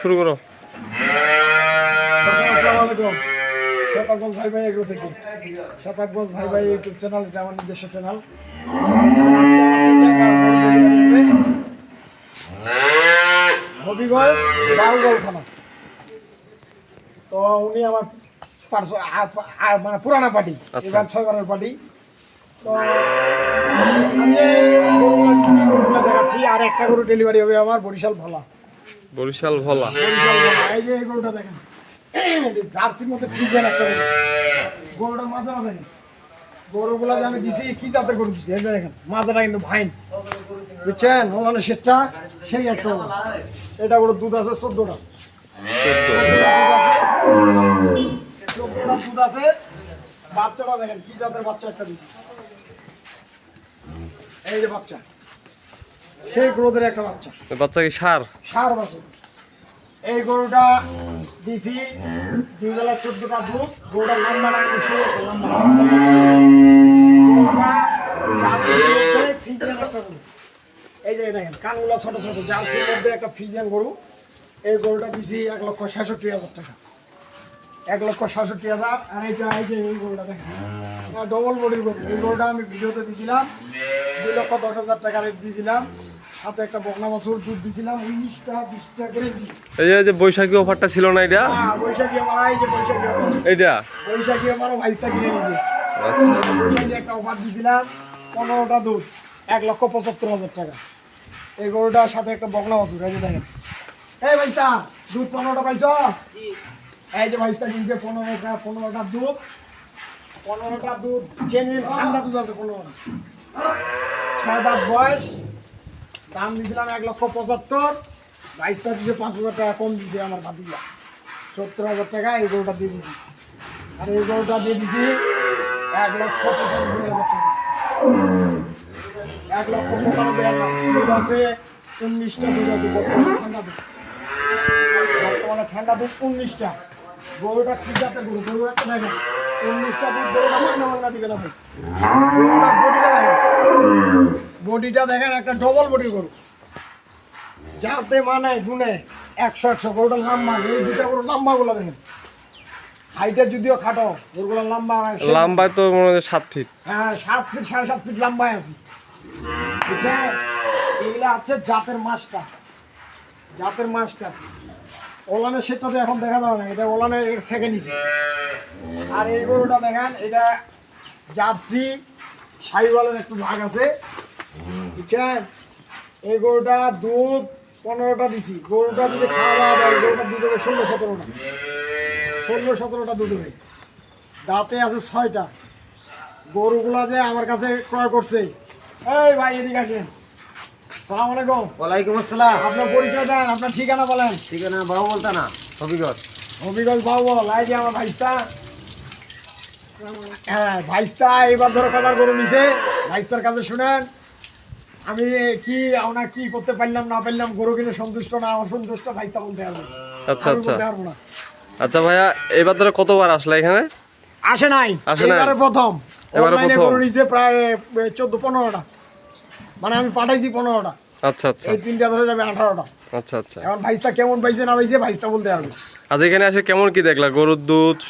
শুরু করো। আসসালামু আলাইকুম। শতাব্দী ভাই ভাই এগুলো থেকে শতাব্দী ভাই ভাই ইউটিউব চ্যানেল, এটা আমার নিজস্ব চ্যানেল। হবিগঞ্জ বাউগল থানা। তো উনি আমার মানে পুরানা পার্টি, এবার 6 ঘরের পার্টি। তো আমি গরুগুলো দেখাচ্ছি, আর একটা গরু ডেলিভারি হবে আমার বরিশাল ভোলা। বরিশাল ভোলা। এই যে এই গরুটা দেখেন, জার্সির মধ্যে ফ্রিজের একটা গরু। গরুটার মাজাটা দেখেন, গরুগুলা যে আমি দিছি কি জাতের গরু দিছি, এই যে দেখেন মাজাটা কিন্তু ভাইন, বুঝছেন? ওখানে সেটা সেই একটা গরু। এটা গরুর দুধ আছে 14টা। 14টা দুধ আছে। বাচ্চাটা দেখেন কি জাতের বাচ্চা একটা দিছি, এই যে বাচ্চা, সেই গরুদের একটা বাচ্চা। বাচ্চা কি সার? সার বাছুর। এই গরুটা দিছি 2 বেলা 14টা দুধ। গরুটা লম্বা লাগে, বেশি লম্বা। এই যে দেখেন কানগুলা ছোট ছোট, জার্সির মধ্যে একটা ফ্রিজিয়ান গরু। এই গরুটা দিছি 1,66,000 টাকা। 1,66,000। আর এইটা এই যে এই গরুটা দেখেন ডবল বডির গরু। এই গরুটা আমি ভিডিওতে দিয়েছিলাম 2,10,000 টাকা রেট দিয়েছিলাম। সাথে একটা বকনা বাছুর দুধ দিয়েছিলাম 19টা 20টা করে। এই যে বৈশাখী অফারটা ছিল না এটা? হ্যাঁ, বৈশাখী আমার, এই যে বৈশাখী অফার। এইটা বৈশাখী আমারও ভাইসটা কিনে নিয়েছে। আচ্ছা, বৈশাখী একটা অফার দিয়েছিলাম 15টা দুধ 1,75,000 টাকা। এই গরুটার সাথে একটা বকনা বাছুর। এই যে দেখেন, এই ভাইসা দুধ 15টা পাইছ? এই যে ভাইসটা কিনছে 15টা দুধ। 15টা দুধ জেনুইন ঠান্ডা দুধ আছে। 15টা 6 দাঁত বয়স। দাম দিয়েছিলাম 1,75,000। ভাইসটা দিয়েছে 5,000 টাকা কম দিয়েছে আমার ভাতিজা, 70,000 টাকা এই গরুটা দিয়ে দিয়েছি। আর এই গরুটা দিয়ে দিয়েছি 1,95,000 টাকা। 1,95,000 দুধ আছে 19টা দুধ আছে বর্তমানে ঠান্ডা দুধ। বর্তমানে ঠান্ডা দুধ 19টা। গরুটা ঠিক আছে, গরু একটা দেখেন 19টা দুধ। গরুটা মাংনা দিবে না ভাই। গরুটার বডিটা দেখেন, বডিটা দেখেন একটা ডবল বডি গরু, যাতে মানে গুনে 100 গরুটা লম্বা। এই দুটা গরু লম্বা গুলো দেখেন, হাইটে যদিও খাটো, গরুগুলো লম্বা। লম্বায় তো মনে হয় 7 ফিট। হ্যাঁ, 7 ফিট 7.5 ফিট লম্বায় আছে। ঠিক আছে, এগুলা হচ্ছে জাতের মাছটা, জাতের মাছটা। ওলানের সেটটা তো এখন দেখা যাবে না, এটা ওলানের থেকে নিছে। আর এই গরুটা দেখেন, এটা জার্সি সাইওয়ালের একটু ভাগ আছে। ঠিক আছে, এই গরুটা দুধ 15টা দিছি। গরুটা যদি খাওয়া দাওয়া দেয়, গরুটা দুধ হবে 16-17টা। 16-17টা দুধ হবে। দাঁতে আছে 6টা। গরুগুলা যে আমার কাছে ক্রয় করছে, এই ভাই এদিকে আসেন। সালাম আলাইকুম। ওয়ালাইকুম আসসালাম। আপনার পরিচয় দেন, আপনার ঠিকানা বলেন। ঠিকানা বাবু বলতা না, হবিগঞ্জ। হবিগঞ্জ বাবু, লাই যে আমার ভাইস্তা। হ্যাঁ, ভাইস্তা এইবার ধরো কাবার গরু নিছে। ভাইস্তার কাছে শুনেন, আমি কি আমরা কি করতে পারলাম না পারলাম, গরু কিনে সন্তুষ্ট না অসন্তুষ্ট, ভাইস্তা বলতে পারবো। আচ্ছা আমি আচ্ছা বলতে পারবো না। আচ্ছা ভাইয়া, এবার ধরে কতবার আসলে এখানে? আসে নাই, এবারে প্রথম। এবারে অনলাইনে প্রথম। গরু নিছে প্রায় 14-15টা, মানে আমি পাঠাইছি 15টা। আচ্ছা আচ্ছা এই 3টা ধরে যাবে 18টা। আচ্ছা আচ্ছা। এখন ভাইস্তা কেমন পাইছে না পাইছে ভাইস্তা বলতে পারবে। আজ এখানে এসে কেমন কি দেখলা? গরুর দুধ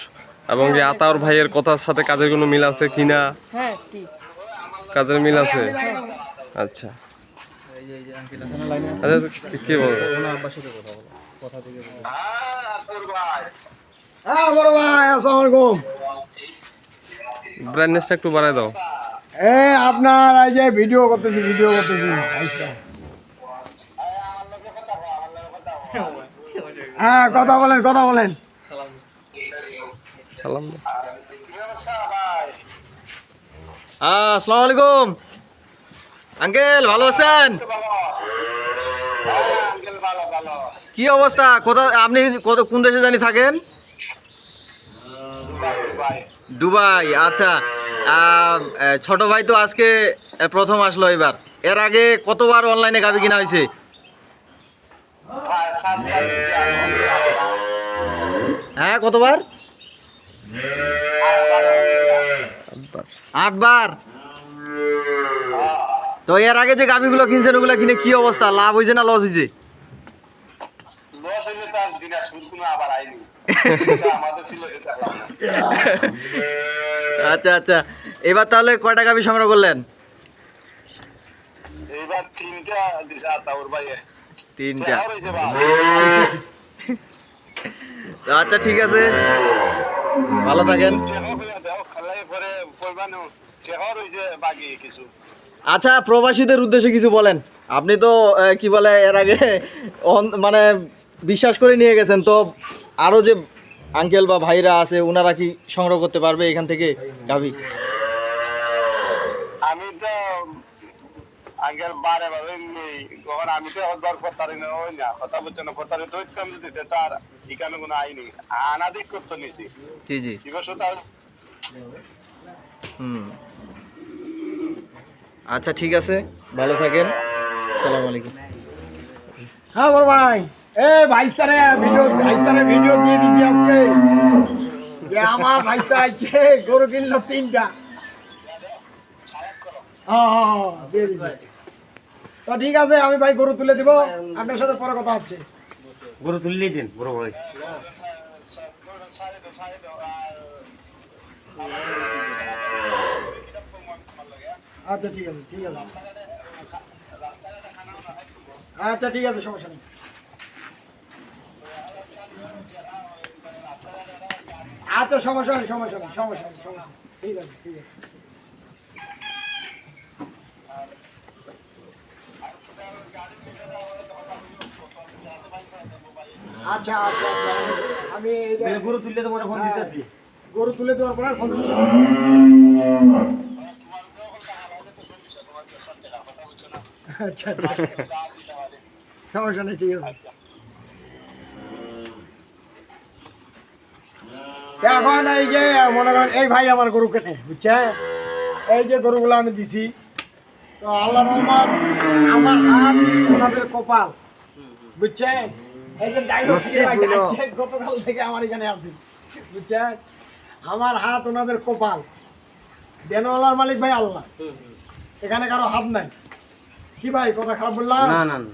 এবং কি আতাউর ভাইয়ের কথার সাথে কাজের কোনো মিল আছে কিনা? হ্যাঁ, ঠিক। কাজের মিল আছে। আচ্ছা আচ্ছা, কি বলবো? হ্যাঁ বড় ভাই, আসসালামু আলাইকুম। ব্রাইটনেসটা একটু বাড়ায় দাও। আপনার এই যে ভিডিও করতেছি হ্যাঁ, কথা বলেন সালাম দাও। আসসালামু আলাইকুম আঙ্কেল, ভালো আছেন? কি অবস্থা? আপনি কোন দেশে জানি থাকেন? দুবাই। আচ্ছা, ছোট ভাই তো আজকে প্রথম আসলো এবার। এর আগে কতবার অনলাইনে গাবি কিনা হয়েছে? হ্যাঁ, কতবার? 8 বার। তো এর আগে যে গাবিগুলো কিনছেন, ওগুলো কিনে কি অবস্থা? লাভ হয়েছে না লস হয়েছে? লস হইলে তো আর দিনাজপুর কোনো আবার আইনি আমাদের ছিল এটা আচ্ছা আচ্ছা, এবার তাহলে কয়টা গাভী সংগ্রহ করলেন? এইবার 3টা দিছে আতাউর ভাইয়ে 3টা। আর হইছে বাবা তো আচ্ছা ঠিক আছে, ভালো থাকেন। চেহারা হইয়া দাও খালাই পরে কইবানো চেহারা হইছে বাকি কিছু আচ্ছা, প্রবাসীদের উদ্দেশ্যে কিছু বলেন। আপনি তো কি বলে এর আগে মানে বিশ্বাস করে নিয়ে গেছেন, তো আরও যে আঙ্কেল বা ভাইরা আছে ওনারা কি সংগ্রহ করতে পারবে এখান থেকে গাভী? আমি তো আগের বারে ভাবে যখন আমি তো একবার করতারি না ওই না কথা বলছে না করতারি তো ইচ্ছাম যদি তার এখানে কোনো আইনি আনাদিক করতে নিছি জি জি। এবার তার হুম, আচ্ছা ঠিক আছে, ভালো থাকেন, আসসালামু আলাইকুম। হ্যাঁ বড় ভাই, ভাইস্তারে ভিডিও দিয়ে দিছি আজকে যে আমার ভাইস্তা আইছে গরু কিনলো 3টা। হ্যাঁ দিয়ে দিছি। তো ঠিক আছে, আমি ভাই গরু তুলে দিব, আপনার সাথে পরে কথা হচ্ছে। গরু তুললেই দিন বড় ভাই। আচ্ছা ঠিক আছে, ঠিক আছে, আচ্ছা ঠিক আছে, সমস্যা নেই। আচ্ছা সমস্যা নেই, সমস্যা নেই, সমস্যা নেই, সমস্যা নেই। ঠিক আছে, ঠিক আছে। আচ্ছা আচ্ছা আচ্ছা, আমি গরু তুললে তোমার ফোন দিতেছি। গরু তুলে দেওয়ার পরে ফোন দিচ্ছি। আচ্ছা আচ্ছা, সমস্যা নেই, ঠিক আছে। এখন এই যে মনে করেন এই ভাই আমার গরু কেটে, বুঝছে, এই যে গরুগুলো আমি দিছি, তো আল্লাহ রহমত আমার হাত ওনাদের কপাল, বুঝছেন, এই যে গতকাল থেকে আমার এখানে আছি, বুঝছেন, আমার হাত ওনাদের কপাল, দেনওয়ালার মালিক ভাই আল্লাহ, এখানে কারো হাত নাই। কি ভাই কথা খারাপ বললাম? না না না,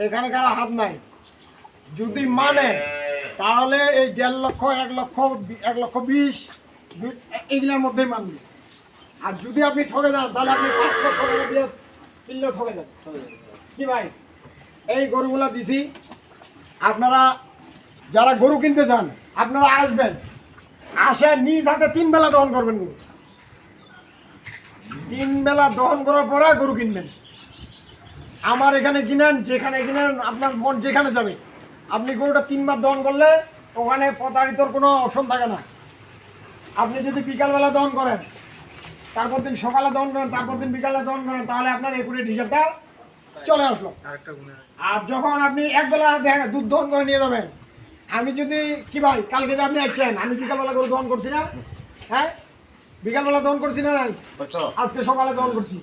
এখানে কারো হাত নাই। যদি মানে তাহলে এই 1.5 লক্ষ 1,20,000 এইগুলোর মধ্যেই মানবে। আর যদি আপনি ঠকে যান তাহলে আপনি 5 লক্ষ টাকা দিয়ে কিনলেও ঠকে যান। কি ভাই, এই গরুগুলা দিছি, আপনারা যারা গরু কিনতে চান আপনারা আসবেন, আসে নিজ হাতে 3 বেলা দহন করবেন। গরু 3 বেলা দহন করার পরে গরু কিনবেন। আমার এখানে কিনেন, যেখানে কিনেন, আপনার মন যেখানে যাবে, আপনি গরুটা 3 বার দহন করলে ওখানে প্রতারিতর কোনো অপশন থাকে না। আপনি যদি বিকালবেলা দহন করেন, তারপর দিন সকালে দহন করেন, তারপর দিন বিকালে দহন করেন, তাহলে আপনার একুরেট হিসাবটা চলে আসলো। আর যখন আপনি একবেলা দুধ দহন করে নিয়ে যাবেন, আমি যদি কি ভাই কালকে যে আপনি আসছেন, আমি বিকালবেলা গরু দহন করছি না? হ্যাঁ, বিকালবেলা দহন করছি না নাই? আজকে সকালে দহন করছি।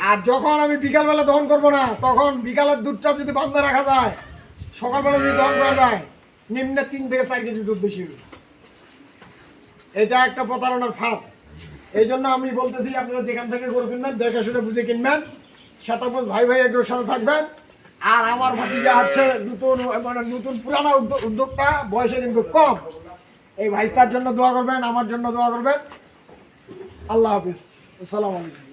আর যখন আমি বিকালবেলা দহন করবো না, তখন বিকালের দুধটা যদি বান্ধা রাখা যায়, সকালবেলা যদি দহন করা যায়, নিম্নে 3 থেকে 4 কেজি দুধ বেশি হবে। এটা একটা প্রতারণার ফাঁদ। এই জন্য আমি বলতেছি আপনারা যেখান থেকে গরু কিনবেন দেখে শুনে বুঝে কিনবেন, শতাব্দী ভাই ভাই এগুলোর সাথে থাকবেন। আর আমার ভাতিজা হচ্ছে নতুন পুরানা উদ্যোক্তা, বয়সে কিন্তু কম, এই ভাইস্তার জন্য দোয়া করবেন, আমার জন্য দোয়া করবেন। আল্লাহ হাফিজ, আসসালামু আলাইকুম।